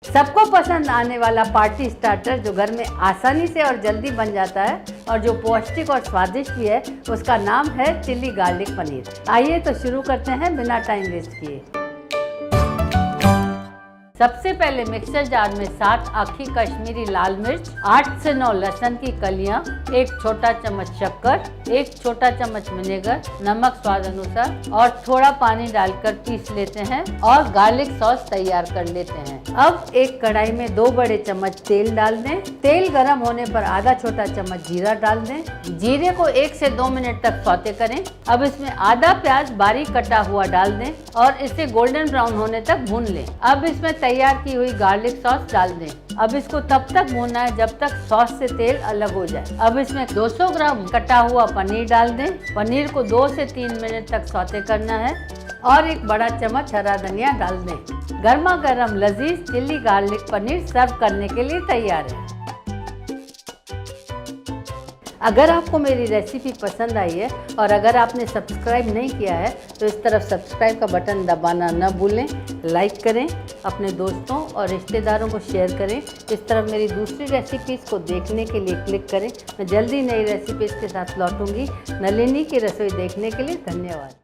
सबको पसंद आने वाला पार्टी स्टार्टर जो घर में आसानी से और जल्दी बन जाता है और जो पौष्टिक और स्वादिष्ट भी है, उसका नाम है चिली गार्लिक पनीर। आइए तो शुरू करते हैं बिना टाइम वेस्ट किए। सबसे पहले मिक्सर जार में 7 आखी कश्मीरी लाल मिर्च, 8 से 9 लहसुन की कलियां, 1 छोटा चम्मच शक्कर, 1 छोटा चम्मच विनेगर, नमक स्वाद अनुसार और थोड़ा पानी डालकर पीस लेते हैं और गार्लिक सॉस तैयार कर लेते हैं। अब एक कढ़ाई में 2 बड़े चम्मच तेल डाल दें। तेल गर्म होने पर आधा छोटा चम्मच जीरा डाल दें। जीरे को 1 से 2 मिनट तक सौते करें। अब इसमें आधा प्याज बारीक कटा हुआ डाल दें और इसे गोल्डन ब्राउन होने तक भून लें। अब इसमें तैयार की हुई गार्लिक सॉस डाल दें। अब इसको तब तक भूनना है जब तक सॉस से तेल अलग हो जाए। अब इसमें 200 ग्राम कटा हुआ पनीर डाल दें। पनीर को 2 से 3 मिनट तक सौते करना है और 1 बड़ा चम्मच हरा धनिया डाल दें। गर्मा गर्म लजीज चिली गार्लिक पनीर सर्व करने के लिए तैयार है। अगर आपको मेरी रेसिपी पसंद आई है और अगर आपने सब्सक्राइब नहीं किया है तो इस तरफ सब्सक्राइब का बटन दबाना न भूलें। लाइक करें, अपने दोस्तों और रिश्तेदारों को शेयर करें। इस तरफ मेरी दूसरी रेसिपीज़ को देखने के लिए क्लिक करें। मैं जल्दी नई रेसिपीज़ के साथ लौटूंगी। नलिनी की रसोई देखने के लिए धन्यवाद।